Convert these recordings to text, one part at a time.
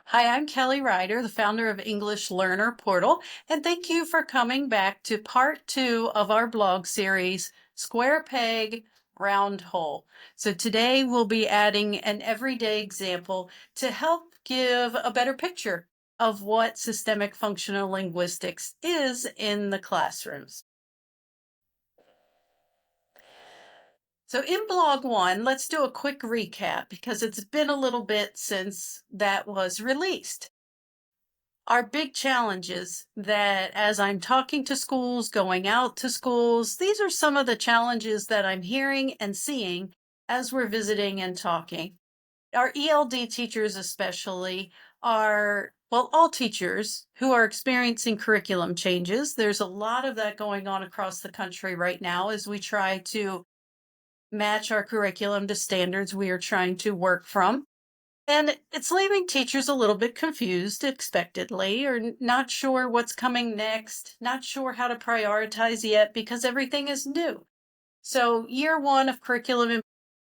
Hi, I'm Kelly Ryder, the founder of English Learner Portal, and thank you for coming back to part 2 of our blog series, Square Peg, Round Hole. So today we'll be adding an everyday example to help give a better picture of what systemic functional linguistics is in the classrooms. So in blog 1, let's do a quick recap because it's been a little bit since that was released. Our big challenges that as I'm talking to schools, going out to schools, these are some of the challenges that I'm hearing and seeing as we're visiting and talking. Our ELD teachers, especially, are, well, all teachers who are experiencing curriculum changes. There's a lot of that going on across the country right now as we try to match our curriculum to standards we are trying to work from. And it's leaving teachers a little bit confused, expectedly, or not sure what's coming next, not sure how to prioritize yet because everything is new. So, year 1 of curriculum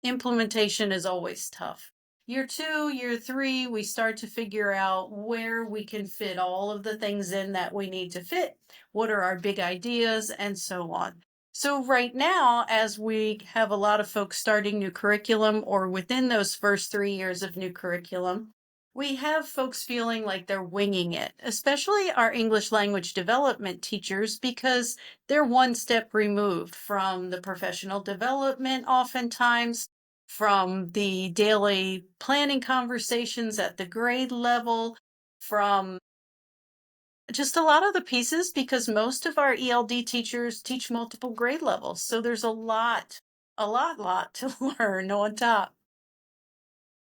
implementation is always tough. Year 2, year 3, we start to figure out where we can fit all of the things in that we need to fit. What are our big ideas, and so on. So, right now, as we have a lot of folks starting new curriculum or within those first 3 years of new curriculum, we have folks feeling like they're winging it, especially our English language development teachers, because they're one step removed from the professional development, oftentimes, from the daily planning conversations at the grade level, from just a lot of the pieces, because most of our ELD teachers teach multiple grade levels. So there's a lot to learn on top.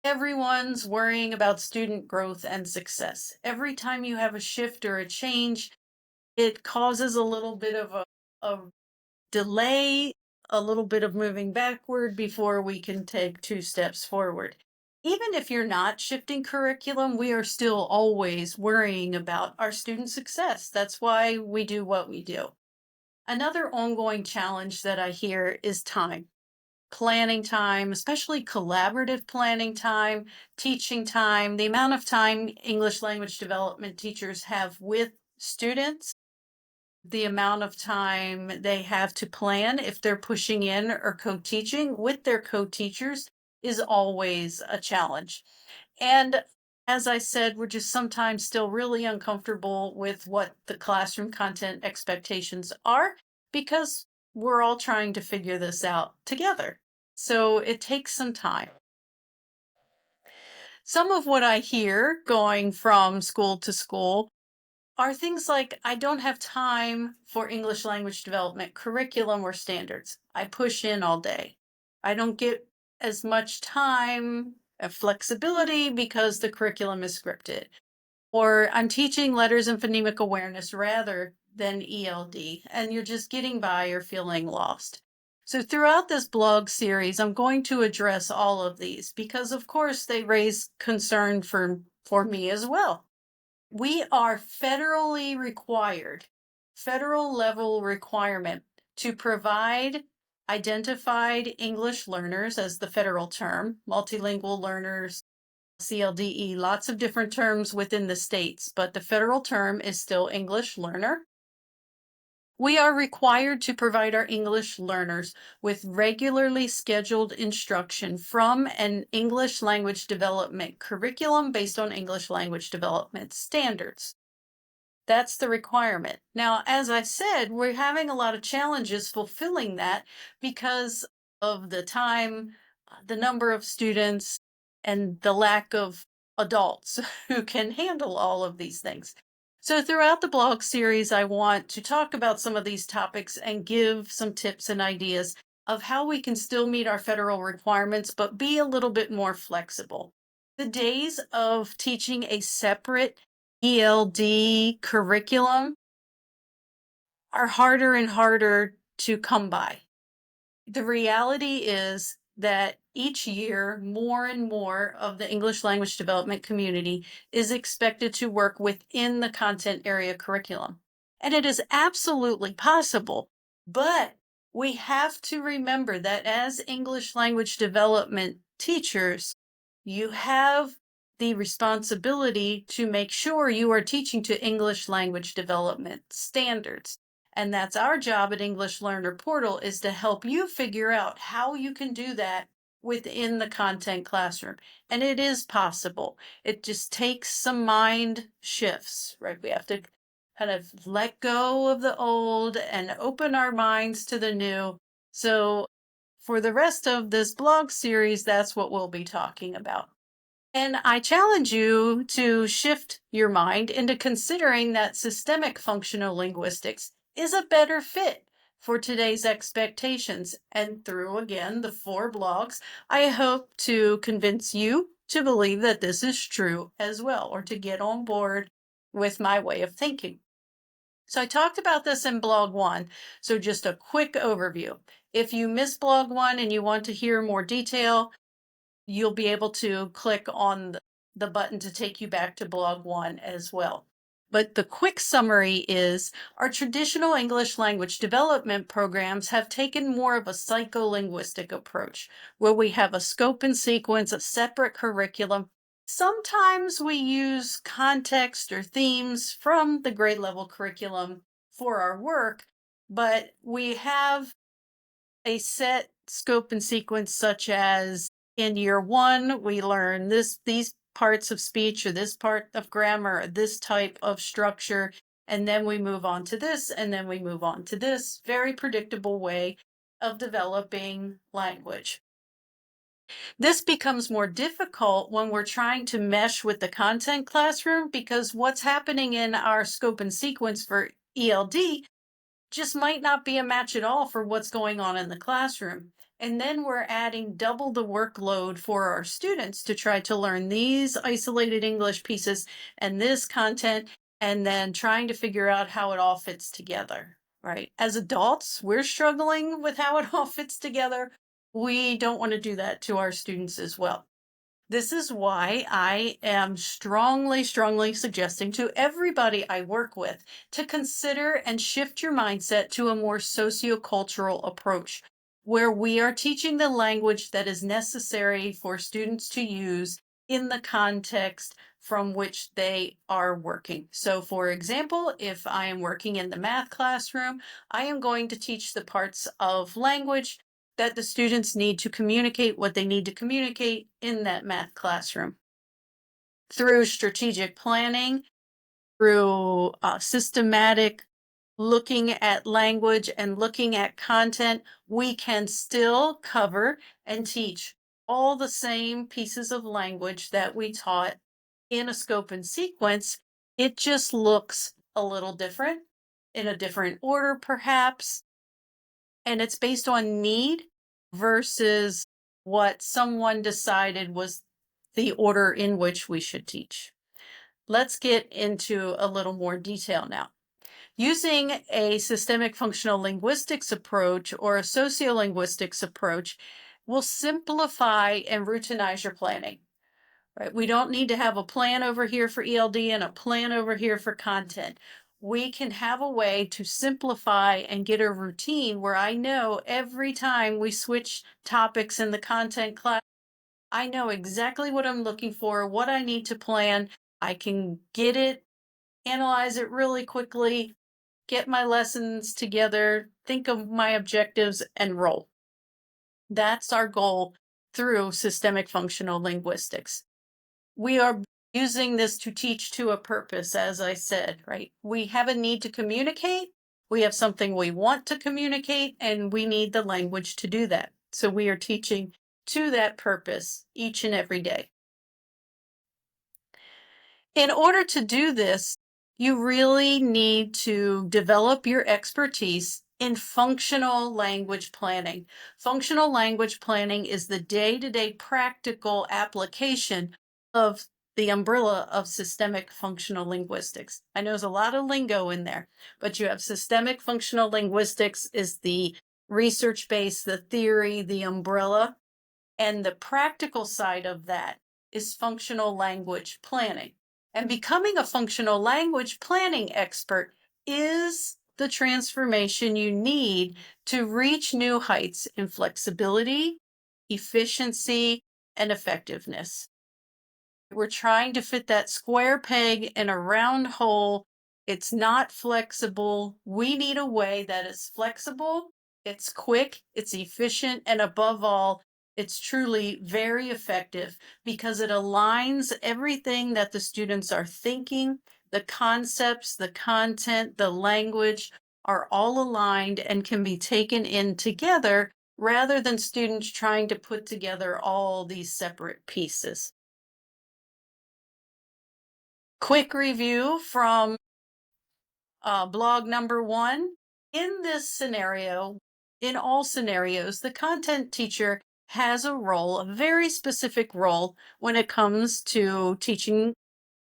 Everyone's worrying about student growth and success. Every time you have a shift or a change, it causes a little bit of a delay, a little bit of moving backward before we can take 2 steps forward. Even if you're not shifting curriculum, we are still always worrying about our student success. That's why we do what we do. Another ongoing challenge that I hear is time. Planning time, especially collaborative planning time, teaching time, the amount of time English language development teachers have with students, the amount of time they have to plan if they're pushing in or co-teaching with their co-teachers is always a challenge. And as I said, we're just sometimes still really uncomfortable with what the classroom content expectations are because we're all trying to figure this out together. So it takes some time. Some of what I hear going from school to school are things like, I don't have time for English language development curriculum or standards. I push in all day. I don't get as much time and flexibility because the curriculum is scripted. Or I'm teaching letters and phonemic awareness rather than ELD, and you're just getting by or feeling lost. So throughout this blog series, I'm going to address all of these because, of course, they raise concern for me as well. We are federally required, federal level requirement to provide identified English learners, as the federal term, multilingual learners, CLDE, lots of different terms within the states, but the federal term is still English learner. We are required to provide our English learners with regularly scheduled instruction from an English language development curriculum based on English language development standards. That's the requirement. Now, as I said, we're having a lot of challenges fulfilling that because of the time, the number of students, and the lack of adults who can handle all of these things. So, throughout the blog series, I want to talk about some of these topics and give some tips and ideas of how we can still meet our federal requirements, but be a little bit more flexible. The days of teaching a separate ELD curriculum are harder and harder to come by. The reality is that each year, more and more of the English language development community is expected to work within the content area curriculum. And it is absolutely possible, but we have to remember that as English language development teachers, you have the responsibility to make sure you are teaching to English language development standards. And that's our job at English Learner Portal, is to help you figure out how you can do that within the content classroom. And it is possible. It just takes some mind shifts, right? We have to kind of let go of the old and open our minds to the new. So for the rest of this blog series, that's what we'll be talking about. And I challenge you to shift your mind into considering that systemic functional linguistics is a better fit for today's expectations. And through, again, the 4 blogs, I hope to convince you to believe that this is true as well, or to get on board with my way of thinking. So I talked about this in blog 1. So just a quick overview. If you missed blog 1 and you want to hear more detail, you'll be able to click on the button to take you back to blog 1 as well. But the quick summary is our traditional English language development programs have taken more of a psycholinguistic approach, where we have a scope and sequence, a separate curriculum. Sometimes we use context or themes from the grade level curriculum for our work, but we have a set scope and sequence, such as in year 1, we learn these parts of speech, or this part of grammar, or this type of structure, and then we move on to this, and then we move on to this. Very predictable way of developing language. This becomes more difficult when we're trying to mesh with the content classroom, because what's happening in our scope and sequence for ELD just might not be a match at all for what's going on in the classroom. And then we're adding double the workload for our students to try to learn these isolated English pieces and this content, and then trying to figure out how it all fits together, right? As adults, we're struggling with how it all fits together. We don't want to do that to our students as well. This is why I am strongly, strongly suggesting to everybody I work with to consider and shift your mindset to a more sociocultural approach, where we are teaching the language that is necessary for students to use in the context from which they are working. So, for example, if I am working in the math classroom, I am going to teach the parts of language that the students need to communicate what they need to communicate in that math classroom. Through strategic planning, through systematic looking at language and looking at content, we can still cover and teach all the same pieces of language that we taught in a scope and sequence. It just looks a little different, in a different order, perhaps, and it's based on need versus what someone decided was the order in which we should teach. Let's get into a little more detail now. Using a systemic functional linguistics approach or a sociolinguistics approach will simplify and routinize your planning. Right? We don't need to have a plan over here for ELD and a plan over here for content. We can have a way to simplify and get a routine where I know every time we switch topics in the content class, I know exactly what I'm looking for, what I need to plan. I can get it, analyze it really quickly, get my lessons together, think of my objectives, and roll. That's our goal through systemic functional linguistics. We are using this to teach to a purpose, as I said, right? We have a need to communicate. We have something we want to communicate, and we need the language to do that. So we are teaching to that purpose each and every day. In order to do this, you really need to develop your expertise in functional language planning. Functional language planning is the day-to-day practical application of the umbrella of systemic functional linguistics. I know there's a lot of lingo in there, but you have systemic functional linguistics is the research base, the theory, the umbrella, and the practical side of that is functional language planning. And becoming a functional language planning expert is the transformation you need to reach new heights in flexibility, efficiency, and effectiveness. We're trying to fit that square peg in a round hole. It's not flexible. We need a way that is flexible, it's quick, it's efficient, and above all, it's truly very effective because it aligns everything that the students are thinking, the concepts, the content, the language are all aligned and can be taken in together rather than students trying to put together all these separate pieces. Quick review from blog number one. In this scenario, in all scenarios, the content teacher has a role, a very specific role when it comes to teaching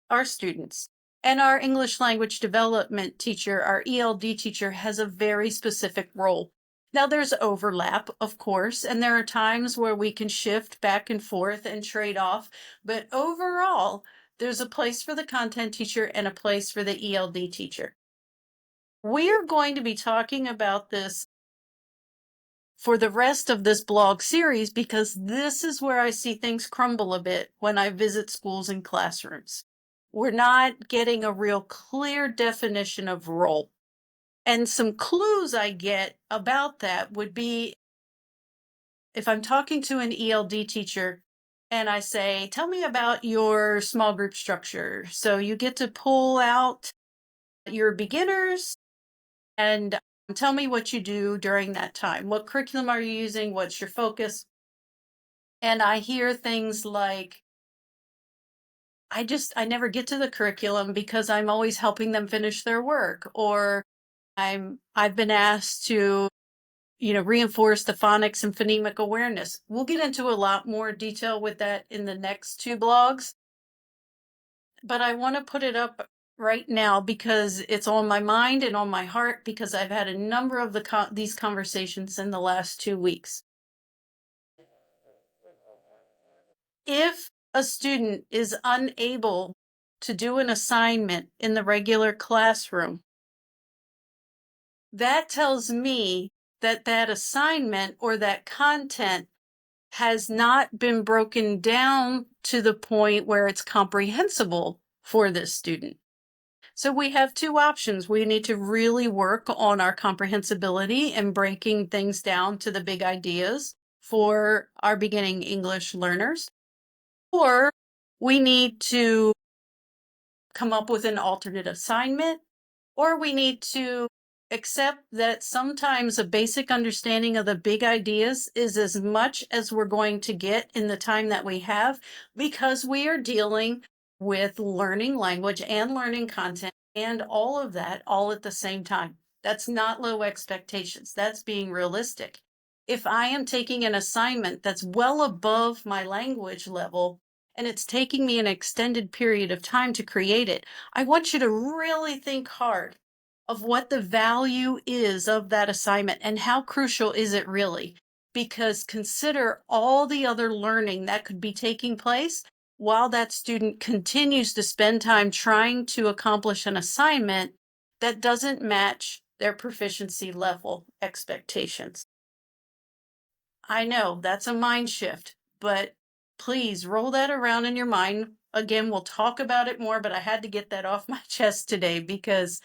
our students. And our English language development teacher, our ELD teacher, has a very specific role. Now, there's overlap, of course, and there are times where we can shift back and forth and trade off. But overall, there's a place for the content teacher and a place for the ELD teacher. We're going to be talking about this for the rest of this blog series because this is where I see things crumble a bit when I visit schools and classrooms. We're not getting a real clear definition of role. And some clues I get about that would be if I'm talking to an ELD teacher and I say, tell me about your small group structure. So you get to pull out your beginners and tell me what you do during that time. What curriculum are you using? What's your focus? And I hear things like, I never get to the curriculum because I'm always helping them finish their work, or I've been asked to, reinforce the phonics and phonemic awareness. We'll get into a lot more detail with that in the next two blogs, but I want to put it up right now because it's on my mind and on my heart because I've had a number of these conversations in the last 2 weeks. If a student is unable to do an assignment in the regular classroom, that tells me that that assignment or that content has not been broken down to the point where it's comprehensible for this student. So we have two options. We need to really work on our comprehensibility and breaking things down to the big ideas for our beginning English learners, or we need to come up with an alternate assignment, or we need to accept that sometimes a basic understanding of the big ideas is as much as we're going to get in the time that we have because we are dealing with learning language and learning content and all of that all at the same time. That's not low expectations. That's being realistic. If I am taking an assignment that's well above my language level and it's taking me an extended period of time to create it, I want you to really think hard of what the value is of that assignment and how crucial is it really? Because consider all the other learning that could be taking place while that student continues to spend time trying to accomplish an assignment that doesn't match their proficiency level expectations. I know that's a mind shift, but please roll that around in your mind. Again, we'll talk about it more, but I had to get that off my chest today because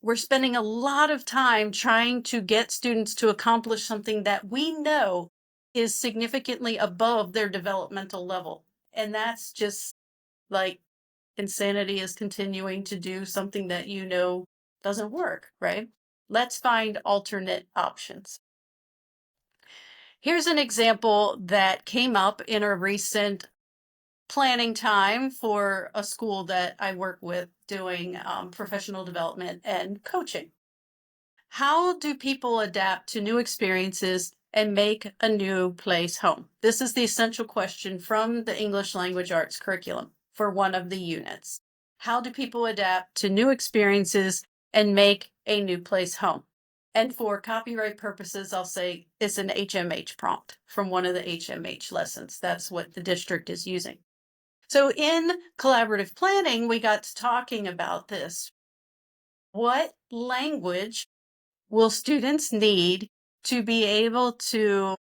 we're spending a lot of time trying to get students to accomplish something that we know is significantly above their developmental level. And that's just like insanity is continuing to do something that doesn't work, right? Let's find alternate options. Here's an example that came up in a recent planning time for a school that I work with doing professional development and coaching. How do people adapt to new experiences and make a new place home? This is the essential question from the English language arts curriculum for one of the units. How do people adapt to new experiences and make a new place home? And for copyright purposes, I'll say it's an HMH prompt from one of the HMH lessons. That's what the district is using. So in collaborative planning, we got to talking about this. What language will students need to be able to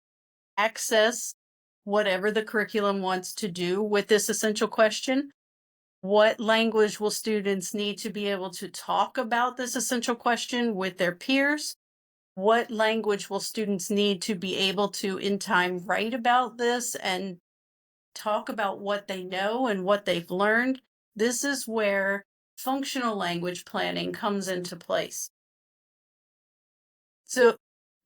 access whatever the curriculum wants to do with this essential question. What language will students need to be able to talk about this essential question with their peers? What language will students need to be able to, in time, write about this and talk about what they know and what they've learned? This is where functional language planning comes into place. So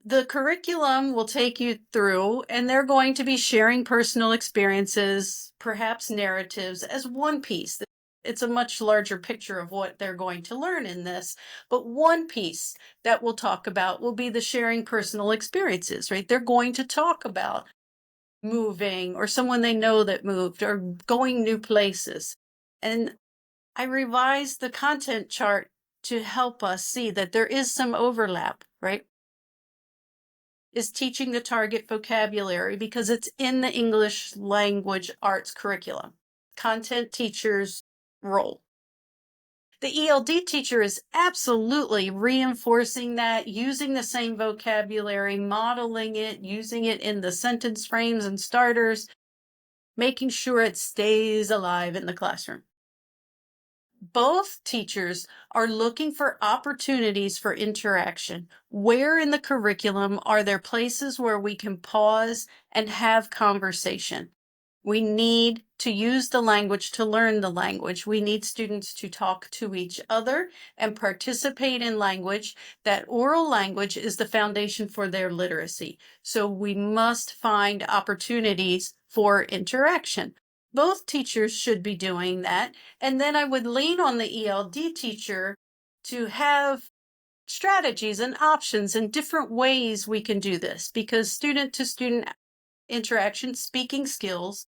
the curriculum will take you through, and they're going to be sharing personal experiences, perhaps narratives, as one piece. It's a much larger picture of what they're going to learn in this, but one piece that we'll talk about will be the sharing personal experiences, right? They're going to talk about moving or someone they know that moved or going new places. And I revised the content chart to help us see that there is some overlap, right? Is teaching the target vocabulary because it's in the English language arts curriculum. Content teacher's role. The ELD teacher is absolutely reinforcing that, using the same vocabulary, modeling it, using it in the sentence frames and starters, making sure it stays alive in the classroom. Both teachers are looking for opportunities for interaction. Where in the curriculum are there places where we can pause and have conversation? We need to use the language to learn the language. We need students to talk to each other and participate in language. That oral language is the foundation for their literacy. So we must find opportunities for interaction. Both teachers should be doing that. And then I would lean on the ELD teacher to have strategies and options and different ways we can do this, because student to student interaction, speaking skills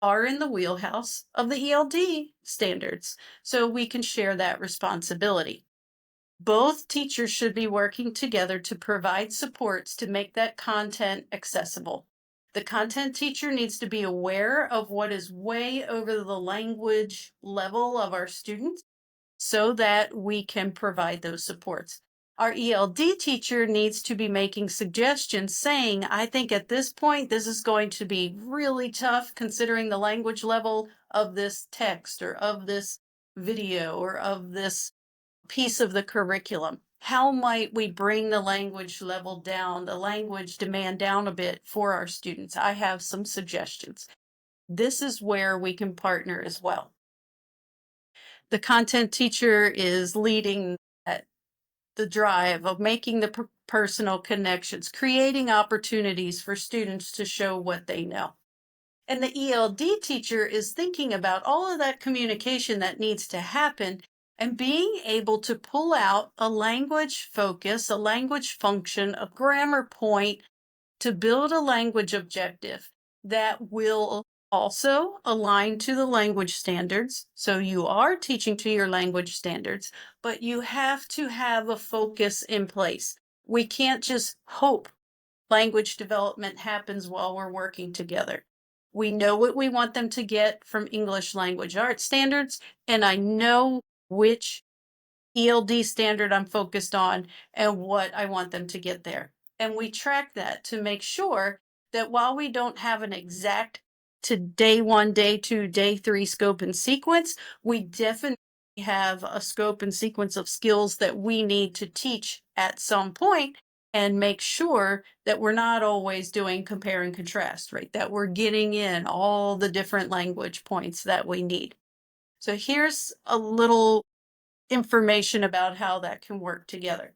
are in the wheelhouse of the ELD standards. So we can share that responsibility. Both teachers should be working together to provide supports to make that content accessible. The content teacher needs to be aware of what is way over the language level of our students so that we can provide those supports. Our ELD teacher needs to be making suggestions saying, I think at this point, this is going to be really tough considering the language level of this text or of this video or of this piece of the curriculum. How might we bring the language level down, the language demand down a bit for our students? I have some suggestions. This is where we can partner as well. The content teacher is leading the drive of making the personal connections, creating opportunities for students to show what they know. And the ELD teacher is thinking about all of that communication that needs to happen and being able to pull out a language focus, a language function, a grammar point to build a language objective that will also align to the language standards. So you are teaching to your language standards, but you have to have a focus in place. We can't just hope language development happens while we're working together. We know what we want them to get from English language arts standards, and I know which ELD standard I'm focused on and what I want them to get there. And we track that to make sure that while we don't have an exact to day one, day two, day three scope and sequence, we definitely have a scope and sequence of skills that we need to teach at some point and make sure that we're not always doing compare and contrast, right? That we're getting in all the different language points that we need. So here's a little information about how that can work together.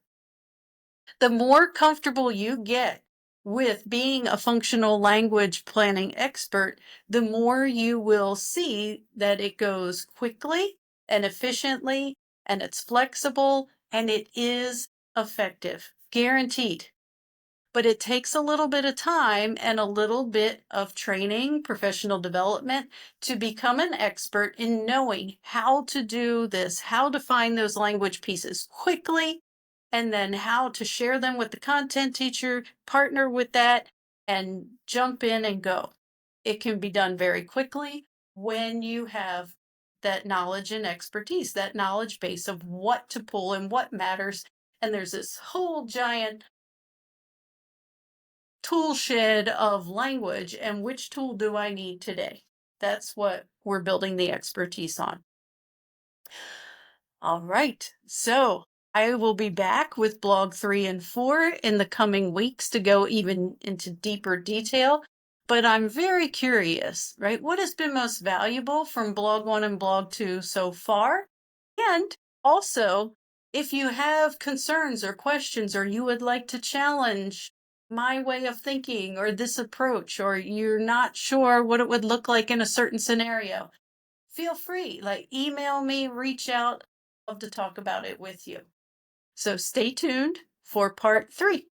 The more comfortable you get with being a functional language planning expert, the more you will see that it goes quickly and efficiently, and it's flexible, and it is effective, guaranteed. But it takes a little bit of time and a little bit of training, professional development to become an expert in knowing how to do this, how to find those language pieces quickly, and then how to share them with the content teacher, partner with that, and jump in and go. It can be done very quickly when you have that knowledge and expertise, that knowledge base of what to pull and what matters. And there's this whole giant tool shed of language and which tool do I need today. That's what we're building the expertise on. All right. So I will be back with blog 3 and 4 in the coming weeks to go even into deeper detail. But I'm very curious, right? What has been most valuable from blog 1 and blog 2 so far? And also, if you have concerns or questions, or you would like to challenge my way of thinking or this approach, or you're not sure what it would look like in a certain scenario, feel free, like email me, reach out. Love to talk about it with you. So stay tuned for part 3.